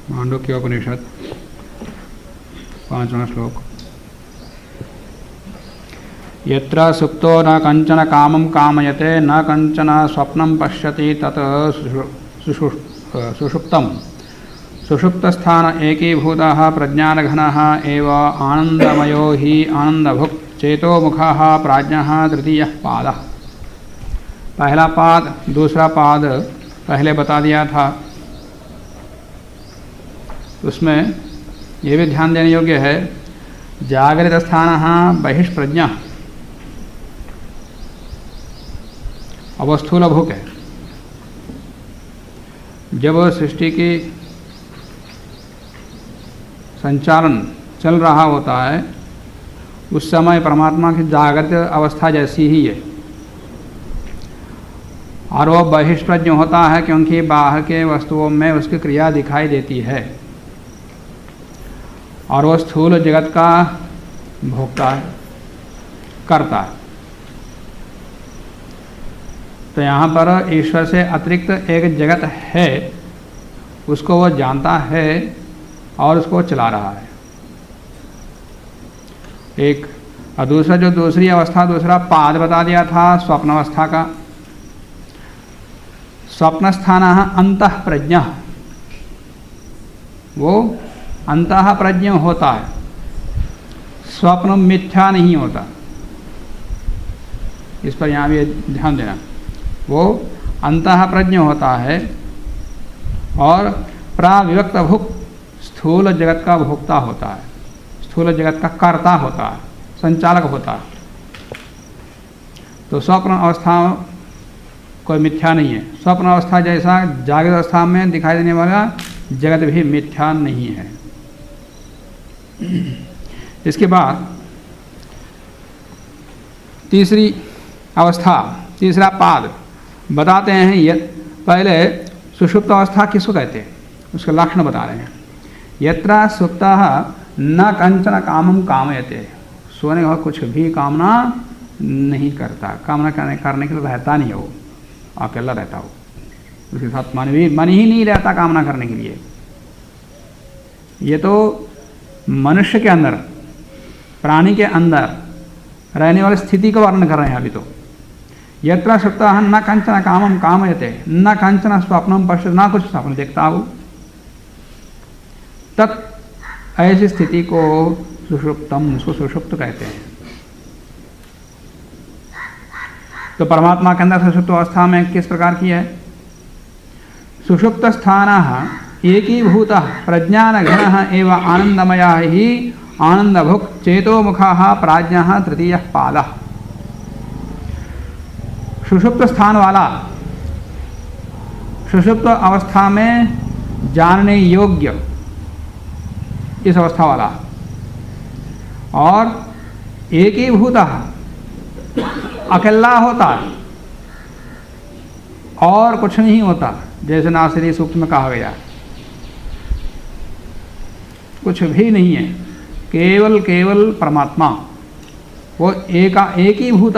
मांडुक्योपनिषद 5वां श्लोक। यत्र सुप्तो न कंचन कामं कामयते न कंचन स्वप्नं पश्यति तत् सुषुप्तम् सुषुप्तस्थान एकीभूतः प्रज्ञानघनः एव आनंदमयो हि आनंदभुक् चेतोमुखः प्राज्ञः तृतीयः पादः। पहला पाद दूसरा पाद पहले बता दिया था, उसमें ये भी ध्यान देने योग्य है। जागृत स्थान बहिष्प्रज्ञा अब स्थूल भूक है। जब सृष्टि की संचालन चल रहा होता है उस समय परमात्मा की जागृत अवस्था जैसी ही है, और वह बहिष्प्रज्ञ होता है क्योंकि बाहर के वस्तुओं में उसकी क्रिया दिखाई देती है, और वह स्थूल जगत का भोक्ता है, करता है। तो यहाँ पर ईश्वर से अतिरिक्त एक जगत है, उसको वह जानता है और उसको चला रहा है। एक और दूसरा जो दूसरी अवस्था दूसरा पाद बता दिया था स्वप्न अवस्था का। स्वप्न स्थान अंतः प्रज्ञा, वो अंतः प्रज्ञ होता है, स्वप्न मिथ्या नहीं होता। इस पर यहाँ भी ध्यान देना, वो अंतः प्रज्ञ होता है और प्राविवक्त भुक् स्थूल जगत का भोक्ता होता है, स्थूल जगत का कर्ता होता है, संचालक होता है। तो स्वप्न अवस्था कोई मिथ्या नहीं है। स्वप्न अवस्था जैसा जागृत अवस्था में दिखाई देने वाला जगत भी मिथ्या नहीं है। इसके बाद तीसरी अवस्था तीसरा पाद बताते हैं। ये पहले सुषुप्त अवस्था किसको कहते हैं उसके लक्षण बता रहे हैं। यत्र सुप्तः न कंचन कामं कामयते, सोने का कुछ भी कामना नहीं करता, कामना करने के लिए रहता नहीं है, वो अकेला रहता हो, उसके साथ मन ही नहीं रहता कामना करने के लिए। ये तो मनुष्य के अंदर प्राणी के अंदर रहने वाली स्थिति का वर्णन कर रहे हैं। अभी तो यत्र सुप्तः न कंचन कामं कामयते न कंचन स्वप्नं पश्यति, ना कुछ स्वप्न देखता हो, तत् ऐसी स्थिति को सुषुप्तम, उसको सुषुप्त कहते हैं। तो परमात्मा के अंदर सुषुप्त अवस्था में किस प्रकार की है? सुषुप्त स्थान एकीभूत प्रज्ञानघन एव आनंदमय ही आनंदभुक् चेतोमुखः प्राज्ञः तृतीयः पादः। सुषुप्त स्थान वाला, सुषुप्त अवस्था में जानने योग्य इस अवस्था वाला, और एकीभूत अकेला होता और कुछ नहीं होता, जैसे नासिरी सूक्त में कहा गया, कुछ भी नहीं है, केवल परमात्मा, वो एकीभूत।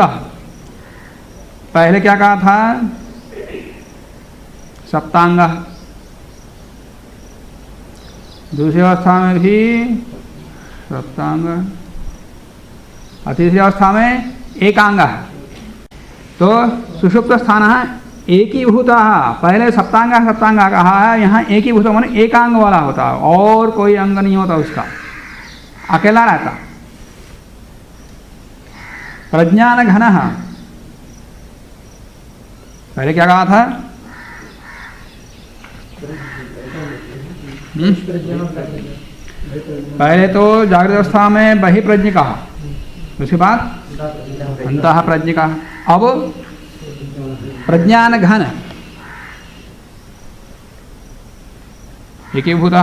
पहले क्या कहा था? सप्तांग, दूसरी अवस्था में भी सप्तांग, और तीसरी अवस्था में एकांग है। तो सुषुप्त स्थान एकीभूत, पहले सप्तांग कहा है, यहाँ एकीभूत माने एकांग वाला होता है, और कोई अंग नहीं होता उसका, अकेला रहता। प्रज्ञान घन, पहले क्या कहा था? पहले तो जागृत अवस्था में बहिप्रज्ञ कहा, उसके बाद अंतः प्रज्ञ कहा, अब प्रज्ञान घन एकीभूत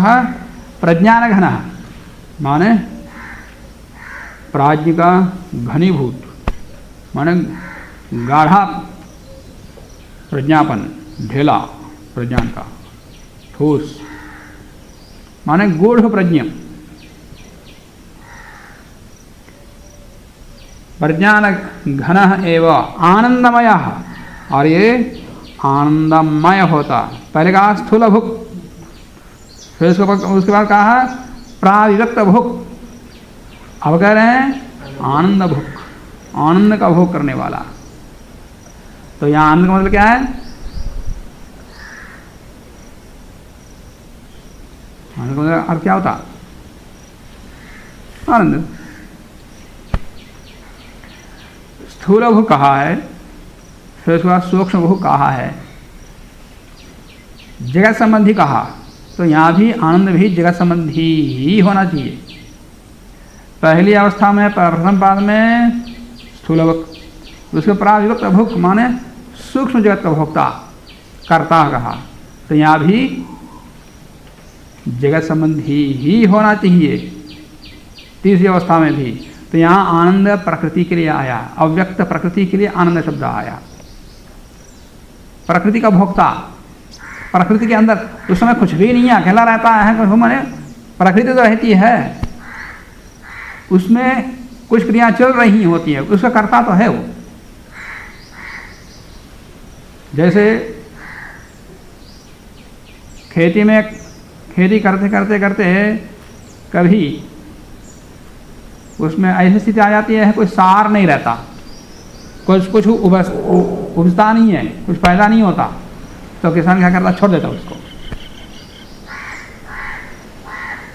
प्रज्ञान घन माने प्राज्ञ का घनीभूत, माने गाढ़ा प्रज्ञापन, ढेला प्रज्ञान का, ठोस माने गूढ़ प्रज्ञ। प्रज्ञान घन एव आनंदमय, और ये आनंदमय होता। पहले कहा स्थूल भुक्, फिर उसके बाद कहा प्राविविक्त भुक, अब कह रहे हैं आनंद भुक, आनंद का भोग करने वाला। तो यहाँ आनंद का मतलब क्या है? आनंद का मतलब अर्थ क्या होता? आनंद। स्थूल भुक कहा है, फिर उसके बाद सूक्ष्म भुक कहा है, जगत संबंधी कहा, तो यहाँ भी आनंद भी जगत संबंधी ही होना चाहिए। पहली अवस्था में प्रथम पाद में स्थूल भुक, उसके प्राविविक्त भुक माने सूक्ष्म जगत का भोक्ता कर्ता कहा, तो यहाँ भी जगत संबंधी ही होना चाहिए। तीसरी अवस्था में भी, तो यहाँ आनंद प्रकृति के लिए आया, अव्यक्त प्रकृति के लिए आनंद शब्द आया। प्रकृति का भोक्ता, प्रकृति के अंदर उस समय कुछ भी नहीं है, अकेला रहता है, माने प्रकृति तो रहती है, उसमें कुछ क्रिया चल रही होती है, उसका कर्ता तो है वो। जैसे खेती में खेती करते करते करते कभी उसमें ऐसी स्थिति आ जाती है, कोई सार नहीं रहता, कुछ उपजता नहीं है, कुछ पैदा नहीं होता, तो किसान क्या करता? छोड़ देता उसको।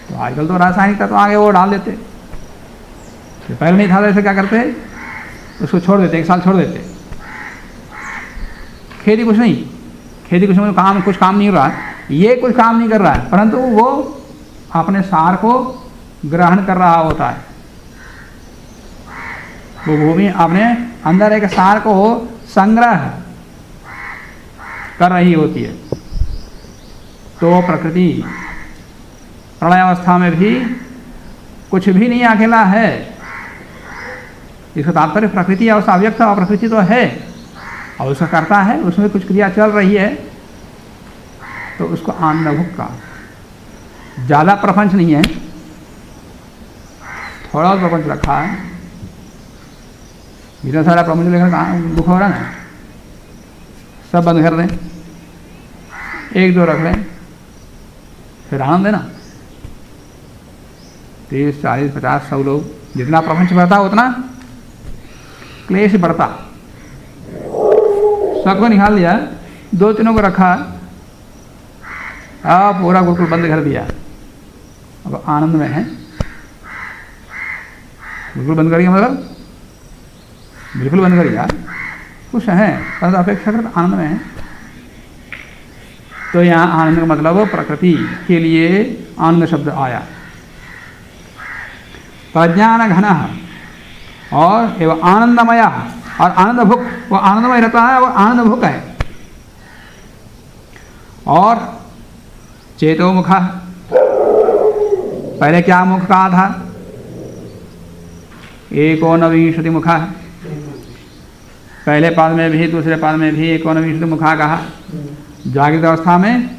तो आजकल तो रासायनिक तत्व आगे वो डाल देते, तो पहले नहीं था, ऐसे क्या करते? उसको छोड़ देते, एक साल छोड़ देते। खेती कुछ नहीं, खेती कुछ नहीं, कुछ काम नहीं हो रहा, ये कुछ काम नहीं कर रहा है, परंतु वो अपने सार को ग्रहण कर रहा होता है। वो भूमि अपने अंदर एक सार को संग्रह कर रही होती है। तो प्रकृति प्रलय अवस्था में भी कुछ भी नहीं अकेला है, इसका तात्पर्य प्रकृति अवस्था अव्यक्त और प्रकृति तो है और उसका करता है, उसमें कुछ क्रिया चल रही है, तो उसको आनंद भुक का। ज़्यादा प्रपंच नहीं है, थोड़ा और प्रपंच रखा है, इतना सारा प्रपंच लेकर कहाँ दुख हो रहा है ना, सब बंद कर दें, एक दो रख लें, फिर आनंद है ना। 30, 40, 50, 100 लोग, जितना प्रपंच बढ़ता उतना क्लेश बढ़ता। सबको निकाल दिया, 2-3 को रखा, अब पूरा गुरुकुल बंद कर दिया, अब आनंद में है। गुरुकुल बंद करिए मतलब बिल्कुल बंद करिए, खुश हैं परंतु अपेक्षाकृत आनंद में है। तो यहाँ आनंद का मतलब प्रकृति के लिए आनंद शब्द आया। प्रज्ञान घन और एवं आनंदमय, और आनंद भुक, वो आनंदमय रहता है, वो आनंद भुक है। और चेतो मुख, पहले क्या मुख कहा था? एकोनविंशति मुख, पहले पाद में भी दूसरे पाद में भी एकोनविंशति मुखा कहा। जागृत अवस्था में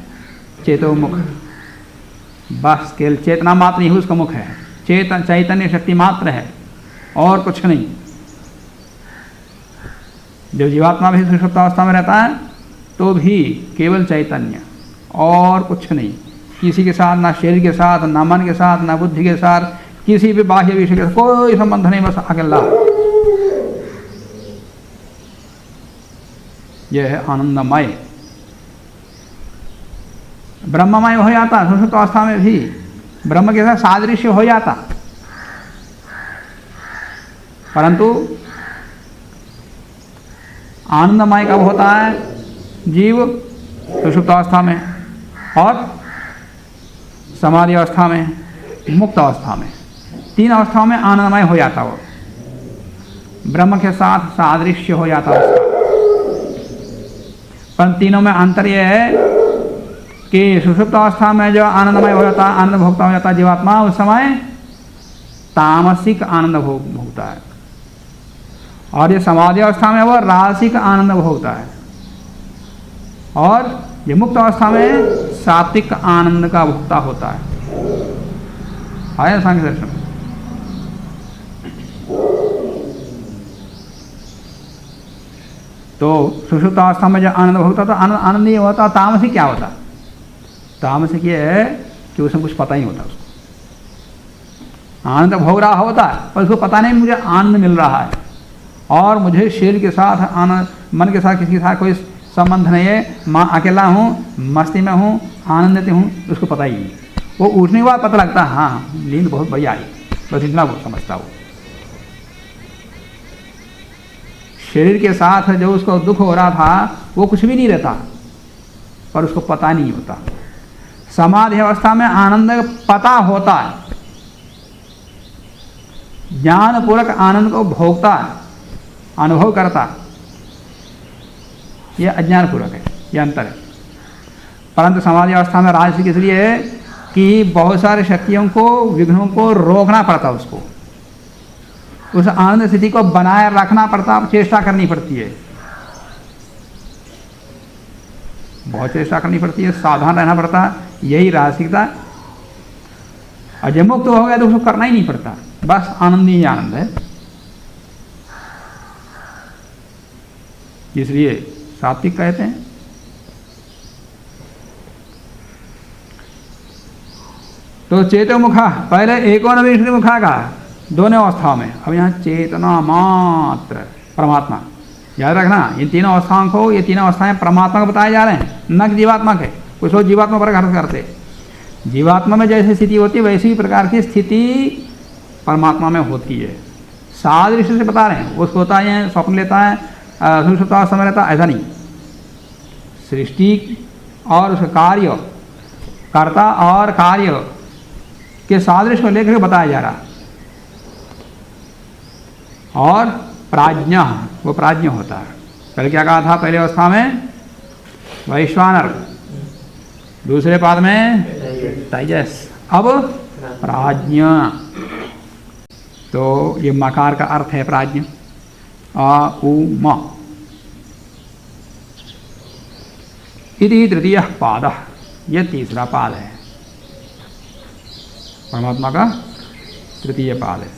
चेतो मुख, बस केवल चेतना मात्र ही उसका मुख है, चैतन्य शक्ति मात्र है और कुछ नहीं। जब जीवात्मा भी सुषुप्त अवस्था में रहता है तो भी केवल चैतन्य और कुछ नहीं, किसी के साथ, ना शरीर के साथ, ना मन के साथ, ना बुद्धि के साथ, किसी भी बाह्य विषय के साथ कोई संबंध नहीं, बस अकेला। यह है आनंदमय। ब्रह्ममय हो जाता, सुषुप्त अवस्था में भी ब्रह्म के साथ सादृश्य हो जाता, परंतु आनंदमय कब होता है? जीव सुषुप्त अवस्था में और समाधि अवस्था में, मुक्त अवस्था में, 3 अवस्थाओं में आनंदमय हो जाता, वो ब्रह्म के साथ सादृश्य हो जाता उसका। पर तीनों में अंतर यह है कि सुषुप्त अवस्था में जो आनंदमय हो जाता, आनंद भोगता हो जाता जीवात्मा, उस समय तामसिक आनंद भोगता है, और ये समाधि अवस्था में वो रासिक आनंद भोगता है, और ये मुक्त अवस्था में सात्विक आनंद का भोक्ता होता है। आया सांख्य दर्शन में। तो सुषुप्त अवस्था में जो आनंद भोगता, तो आनंद नहीं होता। तामसिक क्या होता? तामसिक ये है कि उसमें कुछ पता ही होता उसको। आनंद भोग रहा होता है पर उसको पता नहीं मुझे आनंद मिल रहा है और मुझे शरीर के साथ आनंद, मन के साथ किसी के साथ कोई संबंध नहीं है, मैं अकेला हूँ, मस्ती में हूँ, आनंदित हूँ, उसको पता ही नहीं। वो उठने के बाद पता लगता है हाँ नींद बहुत बढ़िया आई, बस इतना वो समझता वो। शरीर के साथ जो उसको दुख हो रहा था वो कुछ भी नहीं रहता पर उसको पता नहीं होता। समाधि अवस्था में आनंद पता होता है, ज्ञान पूर्वक आनंद को भोगता है, अनुभव करता, यह अज्ञान पूर्वक है, यह अंतर है। परंतु समाधि अवस्था में राजसिक इसलिए है कि बहुत सारी शक्तियों को, विघ्नों को रोकना पड़ता, उसको उस आनंद स्थिति को बनाए रखना पड़ता, चेष्टा करनी पड़ती है, बहुत चेष्टा करनी पड़ती है, सावधान रहना पड़ता, यही राजसिकता। और जब मुक्त हो गया तो उसको करना ही नहीं पड़ता, बस आनंद ही आनंद है। इसलिए सात्विक कहते हैं। तो चेतो मुखा पहले एकोनविंशति मुखा का दोनों अवस्थाओं में, अब यहाँ चेतना मात्र परमात्मा, याद रखना इन तीनों अवस्थाओं को, ये तीनों अवस्थाएं परमात्मा को बताए जा रहे हैं, न कि जीवात्मा के। कुछ लोग जीवात्मा पर अर्थ करते, जीवात्मा में जैसी स्थिति होती है वैसी प्रकार की स्थिति परमात्मा में होती है। सादृश्य से बता रहे हैं, वो सोता है, स्वप्न लेता है, सुषुप्त समय रहता है, ऐसा नहीं। सृष्टि और उसका कार्य, कर्ता और कार्य के सादृश्य को लेकर बताया जा रहा। और प्राज्ञ, वो प्राज्ञ होता है। पहले क्या कहा था, पहले अवस्था में वैश्वानर, दूसरे पाद में तेजस, अब प्राज्ञ। तो ये मकार का अर्थ है प्राज्ञ, आ उ म इति तृतीय पाद, यह तीसरा पाद है, परमात्मा का तृतीय पाद है।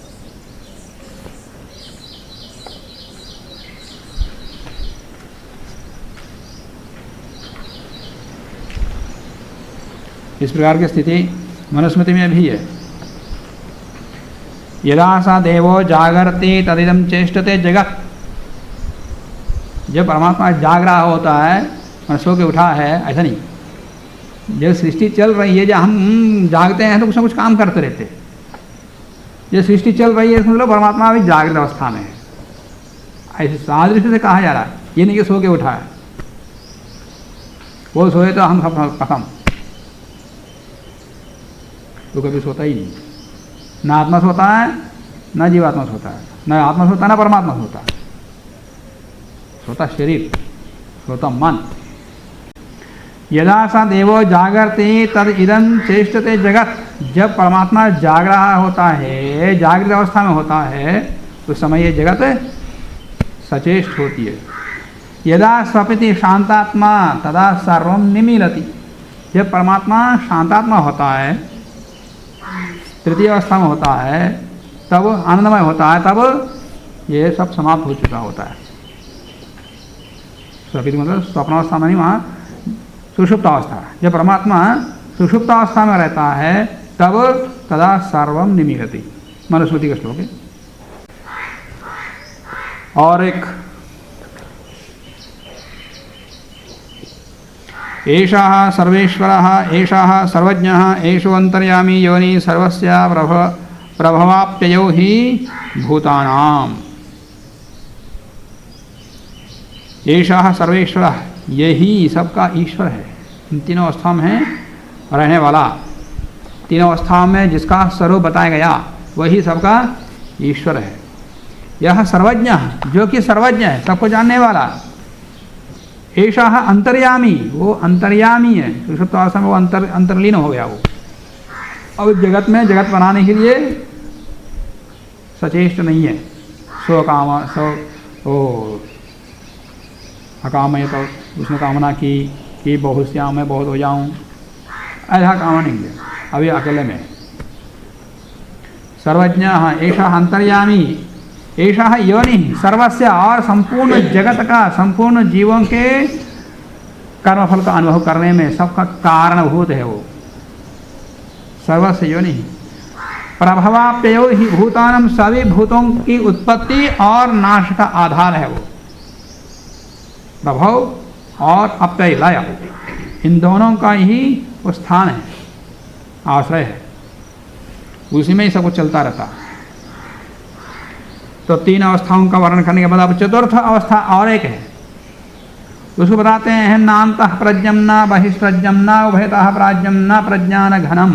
इस प्रकार की स्थिति मनुस्मृति में भी है। यदा सा देवो जागरते तदिदम चेष्टते जगत, जब परमात्मा जाग रहा होता है, सो के उठा है, ऐसा नहीं। जब सृष्टि चल रही है, जब हम जागते हैं तो कुछ ना कुछ काम करते रहते। जब सृष्टि चल रही है समझ लो परमात्मा अभी जागृत अवस्था में है, ऐसे सादृश्य से कहा जा रहा है। ये नहीं कि सो के उठा है, वो सोए तो हम सब खत्म, तो कभी सोता ही नहीं। ना आत्मा सोता है, ना जीवात्मा सोता है, ना आत्मा सोता है, ना परमात्मा सोता है। सोता शरीर, सोता मन। यदा सा देवो जागरते तद इदं चेष्टते जगत, जब परमात्मा जाग रहा होता है, जागृत अवस्था में होता है, उस समय ये जगत सचेष्ट होती है। यदा स्वपिति शांतात्मा तदा सर्वं निमीलति, जब परमात्मा शांतात्मा होता है, तृतीय अवस्था में होता है, तब आनंदमय होता है, तब ये सब समाप्त हो चुका होता है। स्वपिति मतलब स्वप्नावस्था में नहीं, वहाँ सुषुप्त अवस्था। जब परमात्मा सुषुप्त अवस्था में रहता है तब तदा सर्वम निमीलति, मनुस्मृति का श्लोक है। और एक एषः सर्वेश्वरः एषः सर्वज्ञः एषो अंतर्यामी योनि सर्वस्य प्रभवाप्ययो हि भूतानाम्। एषः सर्वेश्वरः, यही सबका ईश्वर है। इन तीनों अवस्थाओं में रहने वाला, तीनों अवस्थाओं में जिसका स्वरूप बताया गया वही सबका ईश्वर है। यह सर्वज्ञ, जो कि सर्वज्ञ है, सबको जानने वाला। ऐसा अंतर्यामी, वो अंतर्यामी है। सुषुप्त अवस्था में वो अंतर्लीन हो गया। वो अब जगत में जगत बनाने के लिए सचेष्ट नहीं है। सो काम सो ओ अकाम है, तो उसने कामना की कि बहुत श्याम मैं बहुत हो जाऊं, ऐसा कामना नहीं है। अभी अकेले में सर्वज्ञ ऐसा अंतर्यामी, ऐसा योनि सर्वस्य, और संपूर्ण जगत का, संपूर्ण जीवों के कर्मफल का अनुभव करने में सबका कारणभूत है। वो सर्वस्य योनि। प्रभवाप्ययो ही भूतानम, सभी भूतों की उत्पत्ति और नाश का आधार है वो। प्रभव और अप्यय लय, इन दोनों का ही वो स्थान है, आश्रय है, उसी में ही सब कुछ चलता रहता। तो तीन अवस्थाओं का वर्णन करने के बाद अब चतुर्थ अवस्था और एक है, उसको बताते हैं नान्तः प्रज्ञम न बहिष्प्रज्ञम न उभयतः प्राज्ञम न प्रज्ञान घनम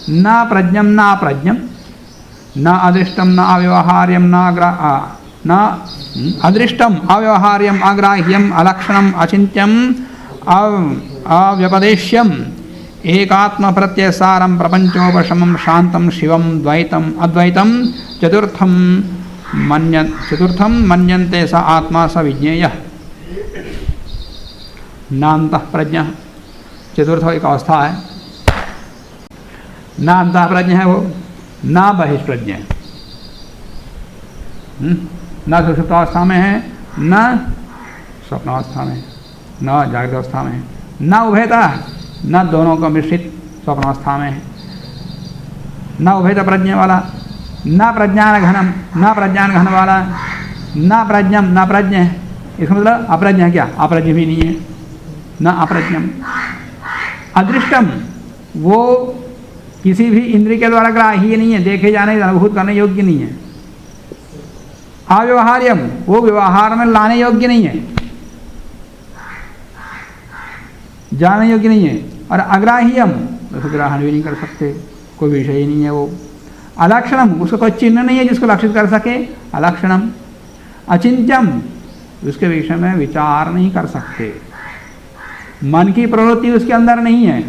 न प्रज्ञम न अप्रज्ञम न अदृष्टम न अव्यवहार्यम न अदृष्टम अव्यवहार्यम अग्राह्यम अलक्षणम अचिन्त्यम अव्यपदेश्यम एकात्म प्रत्ययसारम प्रपंचोपशमम शांतम शिवम द्वैतम अद्वैतम चतुर्थम मन्यन्ते स आत्मा स विज्ञेयः। नान्तः प्रज्ञ चतुर्थ एक अवस्था है। न अंतः प्रज्ञ है वो, न बहिष्प्रज्ञ है, न सुषुप्तावस्था में है, न स्वप्नावस्था में, न जागृत अवस्था में है, न उभयता, न दोनों का मिश्रित स्वप्नावस्था में है, न उभयता प्रज्ञ वाला, न प्रज्ञान घनम, न प्रज्ञान घन वाला, न प्रज्ञम न प्रज्ञ है। इसका मतलब अप्रज्ञ है क्या? अप्रज्ञ भी नहीं है, न अप्रज्ञम। अदृष्टम, वो किसी भी इंद्रिय के द्वारा ग्राह्य नहीं है, देखे जाने अनुभूत करने योग्य नहीं है। अव्यवहार्यम, वो व्यवहार में लाने योग्य नहीं है, जानने योग्य नहीं है। और अग्राह्यम, उसको ग्रहण भी नहीं कर सकते, कोई विषय ही नहीं है वो। अलक्षणम, उसका कोई चिन्ह नहीं है जिसको लक्षित कर सके, अलक्षणम। अचिंत्यम, उसके विषय में विचार नहीं कर सकते, मन की प्रवृत्ति उसके अंदर नहीं है,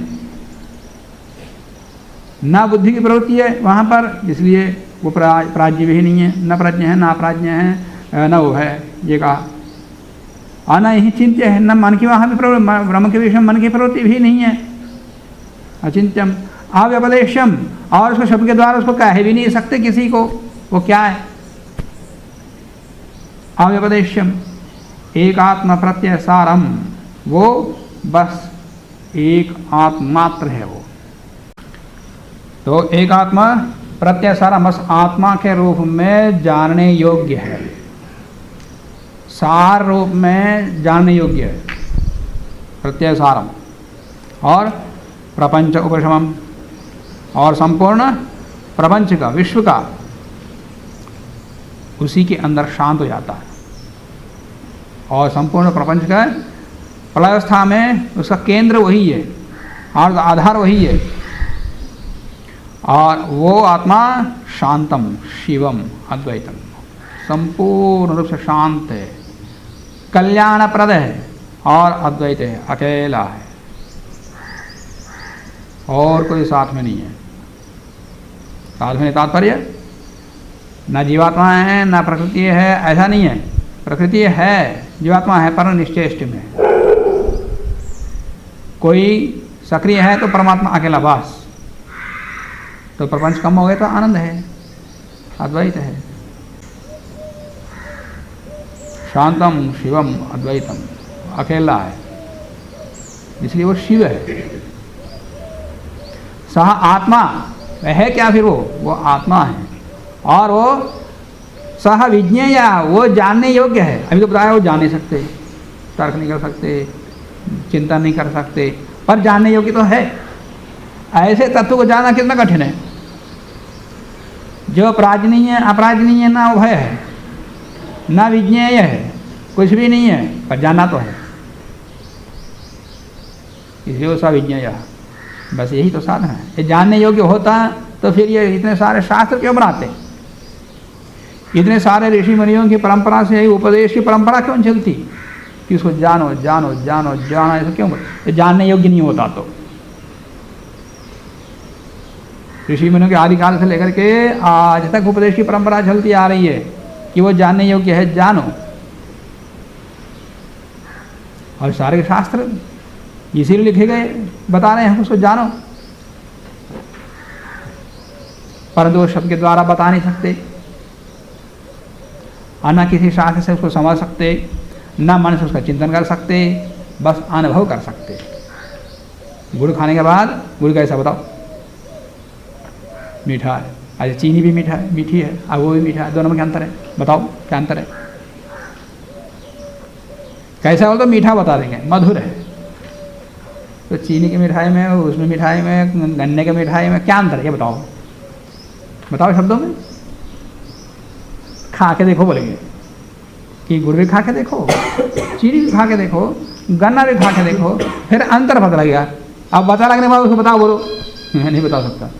ना बुद्धि की प्रवृत्ति है वहाँ पर, इसलिए वो प्राज्ञ भी नहीं है, न प्रज्ञ है, ना प्राज्ञ है, न वो है, ये कहा। और न ही चिंत्य है, न मन की वहाँ भी ब्रह्म के विषय मन की प्रवृत्ति भी नहीं है, अचिंत्यम। अव्यपदेश्यम, और उसको शब्द के द्वारा उसको कह भी नहीं सकते किसी को, वो क्या है? अव्यपदेश्यम। एकात्म प्रत्यय सारम, वो बस एक आत्मात्र है वो। तो एक आत्मा प्रत्यय सारा बस आत्मा के रूप में जानने योग्य है, सार रूप में जानने योग्य है, प्रत्यय सारम। और प्रपंच उपशमम, और संपूर्ण प्रपंच का, विश्व का, उसी के अंदर शांत हो जाता है। और संपूर्ण प्रपंच का प्रलयावस्था में उसका केंद्र वही है और आधार वही है। और वो आत्मा शांतम शिवम अद्वैतम, संपूर्ण रूप से शांत है, कल्याणप्रद है और अद्वैत है, अकेला है, और कोई साथ में नहीं है। साथ में तात्पर्य न जीवात्मा है न प्रकृति है, ऐसा नहीं है। प्रकृति है, जीवात्मा है, पर निश्चेष्ट में। कोई सक्रिय है तो परमात्मा अकेला बस। तो प्रपंच कम हो गए तो आनंद है, अद्वैत है। शांतम शिवम अद्वैतम, अकेला है, इसलिए वो शिव है। सह आत्मा, वह है क्या फिर? वो आत्मा है। और वो सह विज्ञेय, वो जानने योग्य है। अभी तो बताया वो जान नहीं सकते, तर्क नहीं कर सकते, चिंता नहीं कर सकते, पर जानने योग्य तो है। ऐसे तत्व को जानना कितना कठिन है, जो प्राज्ञनीय है, अपराज्ञनीय, ना उभय है, ना विज्ञेय है, कुछ भी नहीं है, पर जानना तो है। इसलिए वो सविज्ञेय, बस यही तो साधन है। ये जानने योग्य होता तो फिर ये इतने सारे शास्त्र क्यों बनाते? इतने सारे ऋषि मुनियों की परंपरा से उपदेश की परंपरा क्यों चलती कि उसको जानो जानो जानो जानो, ऐसा क्यों? ये जानने योग्य नहीं होता तो ऋषि मुनियों के आदिकाल से लेकर के आज तक उपदेश की परंपरा चलती आ रही है कि वो जानने योग्य है, जानो। और सारे शास्त्र इसीलिए लिखे गए, बता रहे हैं उसको जानो, परंतु शब्द के द्वारा बता नहीं सकते, और न किसी शास्त्र से उसको समझ सकते, न मन से उसका चिंतन कर सकते, बस अनुभव कर सकते। गुड़ खाने के बाद गुड़ कैसा बताओ, मीठा है। अच्छा चीनी भी मीठा है, मीठी है, अब वो भी मीठा है, दोनों में क्या अंतर है? बताओ क्या अंतर है? कैसा हो तो मीठा बता देंगे, मधुर है। तो चीनी की मिठाई में, उसमें मिठाई में, गन्ने की मिठाई में क्या अंतर है ये बताओ, बताओ शब्दों में। खा के देखो बोलेंगे कि गुड़ भी खा के देखो, चीनी भी खा के देखो, गन्ना भी खा के देखो, फिर अंतर पता लगेगा। अब पता लगने के बाद उसको बताओ, बोलो मैं नहीं बता सकता।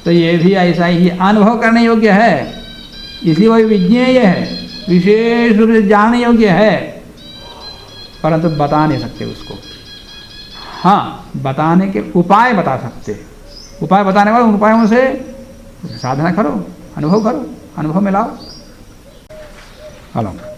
तो ये भी ऐसा ही अनुभव करने योग्य है, इसलिए वही विज्ञेय है, विशेष रूप से जानने योग्य है, परंतु बता नहीं सकते उसको। हाँ, बताने के उपाय बता सकते, उपाय बताने वाले उन उपायों से साधना करो, अनुभव करो, अनुभव में लाओ। हेलो।